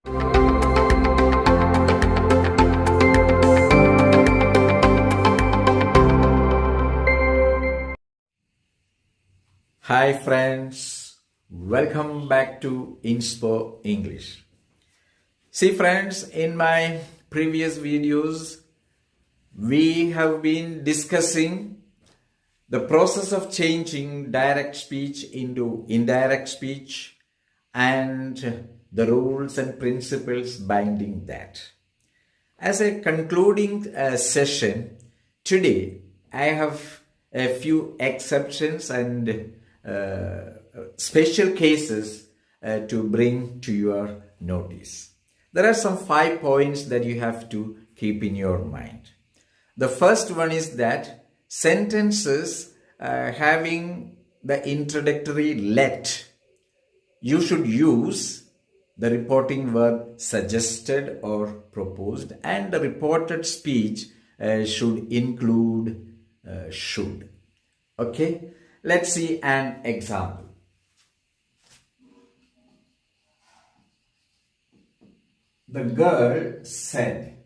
Hi friends, welcome back to Inspo English. See friends, in my previous videos, we have been discussing the process of changing direct speech into indirect speech and the rules and principles binding that. As a concluding session, today I have a few exceptions and special cases to bring to your notice. There are some 5 points that you have to keep in your mind. The first one is that sentences having the introductory let, you should use the reporting verb suggested or proposed, and the reported speech should include should. Okay, let's see an example. The girl said,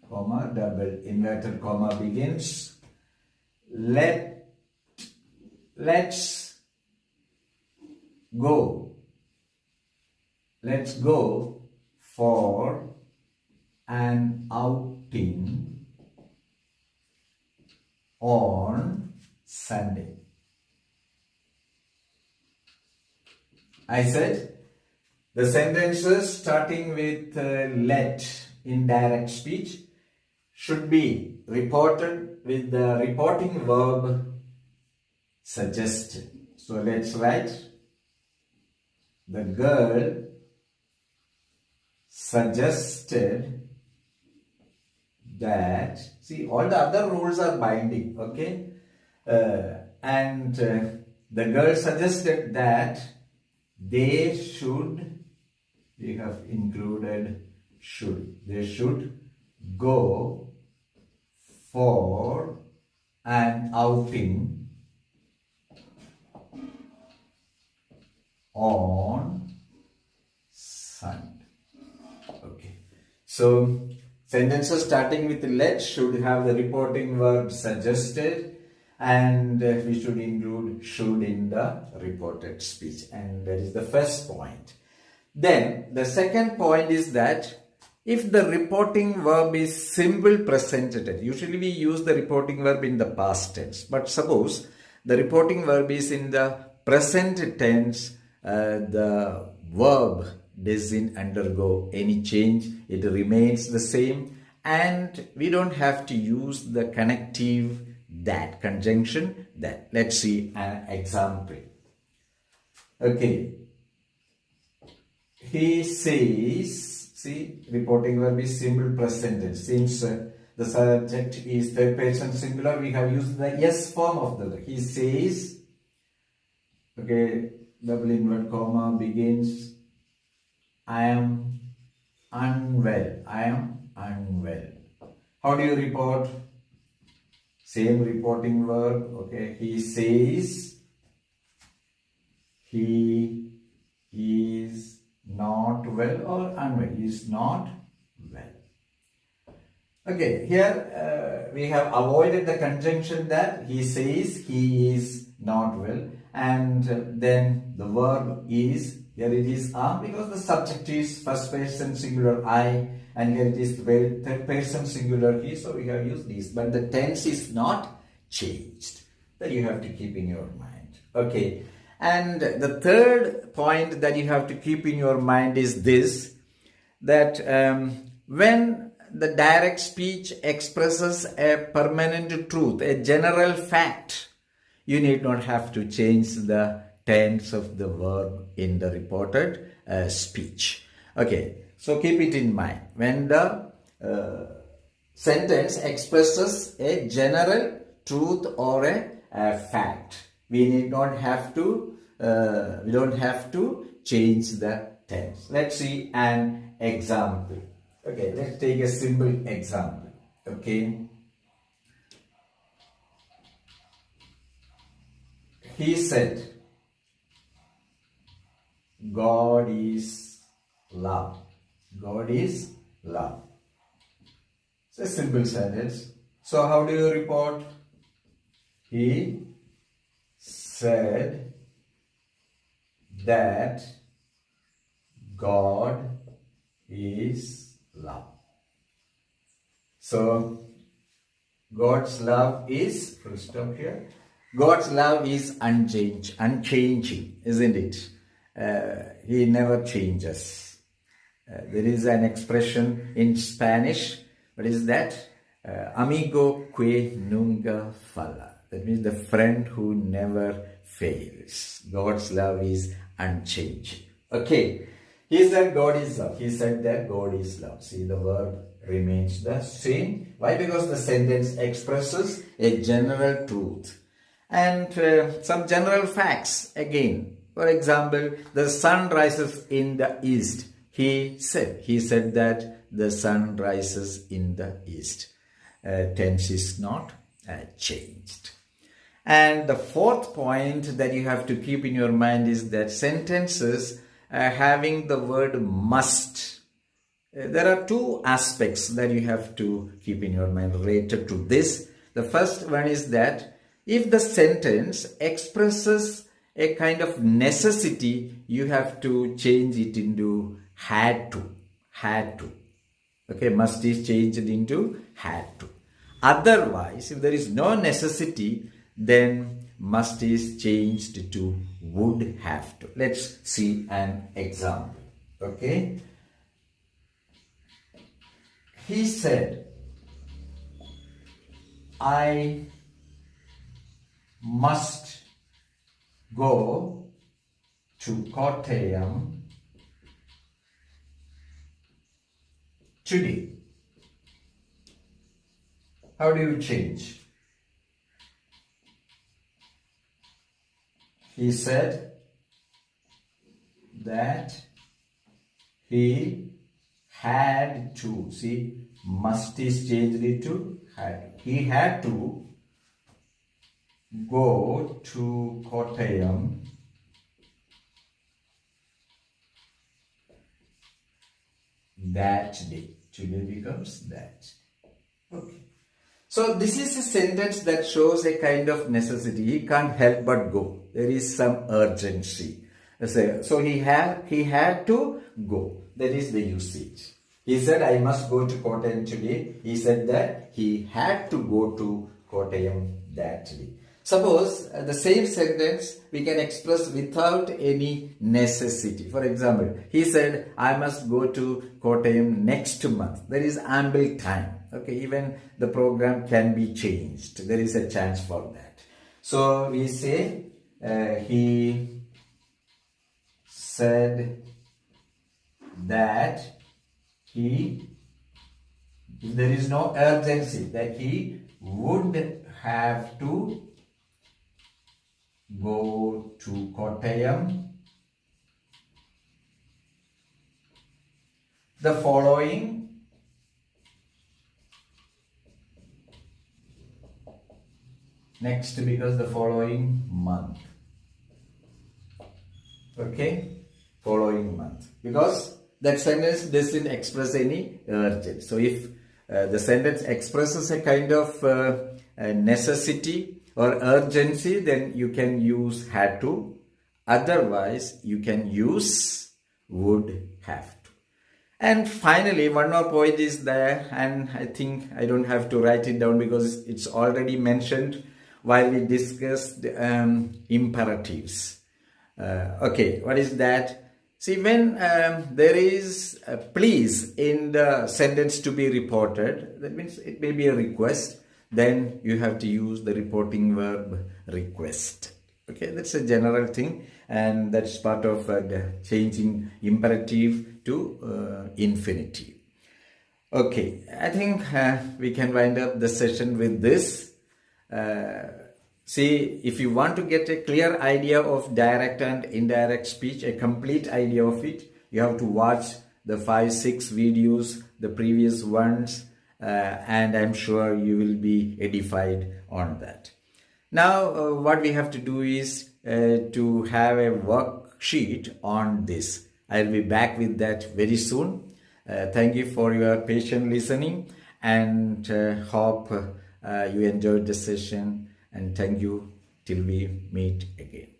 comma, double inverted comma begins, let's go for an outing on Sunday. I said the sentences starting with let in direct speech should be reported with the reporting verb suggested. So let's write, the girl suggested that, see, all the other rules are binding, okay? And the girl suggested that they should, we have included should, they should go for an outing on Sunday. Okay, so sentences starting with let should have the reporting verb suggested, and we should include should in the reported speech, and that is the first point. Then the second point is that if the reporting verb is simple present tense, usually we use the reporting verb in the past tense, but suppose the reporting verb is in the present tense, the verb doesn't undergo any change, it remains the same, and we don't have to use the connective that, conjunction that. Let's see an example. Okay, he says, see, reporting verb is simple present tense. Since the subject is third person singular, we have used the yes form of the verb. He says, okay, double inverted comma begins, I am unwell. I am unwell. How do you report? Same reporting verb. Okay, he says he is not well or unwell. He is not well. Okay, here we have avoided the conjunction that he says he is not well, and then the verb is, here it is am, because the subject is first person singular I, and here it is third person singular he, so we have used this, but the tense is not changed. That you have to keep in your mind. Okay, and the third point that you have to keep in your mind is this, that when the direct speech expresses a permanent truth, a general fact, you need not have to change the tense of the verb in the reported speech. Okay, so keep it in mind. When the sentence expresses a general truth or a fact, we need not have to, we don't have to change the tense. Let's see an example. Okay, let's take a simple example. Okay, he said, God is love. God is love. It's a simple sentence. So how do you report? He said that God is love. So God's love is, full stop here. God's love is unchanging, isn't it? He never changes. There is an expression in Spanish. What is that? Amigo que nunca falla. That means the friend who never fails. God's love is unchanging. Okay. He said God is love. He said that God is love. See, the verb remains the same. Why? Because the sentence expresses a general truth and some general facts again. For example, the sun rises in the east. He said that the sun rises in the east. Tense is not changed. And the fourth point that you have to keep in your mind is that sentences having the word must. There are two aspects that you have to keep in your mind related to this. The first one is that if the sentence expresses a kind of necessity, you have to change it into had to. Okay, must is changed into had to. Otherwise, if there is no necessity, then must is changed to would have to. Let's see an example. Okay. He said, I must go to Kottayam today. How do you change? He said that he had to. See, must is changed into had. He had to go to Kottayam that day. Today becomes that. Okay. So this is a sentence that shows a kind of necessity. He can't help but go. There is some urgency. So he had to go. That is the usage. He said, I must go to Kottayam today. He said that he had to go to Kottayam that day. Suppose the same sentence we can express without any necessity. For example, he said, I must go to Kottayam next month. There is ample time. Okay, even the program can be changed. There is a chance for that. So we say, he said that if there is no urgency, that he would have to go to Kottayam the following next because the following month. Okay, following month, because that sentence doesn't express any urgency. So if the sentence expresses a kind of necessity or urgency, then you can use had to. Otherwise, you can use would have to. And finally, one more point is there, and I think I don't have to write it down because it's already mentioned while we discussed imperatives. Okay, what is that? See, when there is a please in the sentence to be reported, that means it may be a request, then you have to use the reporting verb request. Okay, that's a general thing, and that's part of the changing imperative to infinitive. Okay, I think we can wind up the session with this. See, if you want to get a clear idea of direct and indirect speech, a complete idea of it, you have to watch the 5-6 videos, the previous ones, and I'm sure you will be edified on that. Now, what we have to do is to have a worksheet on this. I'll be back with that very soon. Thank you for your patient listening, and hope you enjoyed the session, and thank you till we meet again.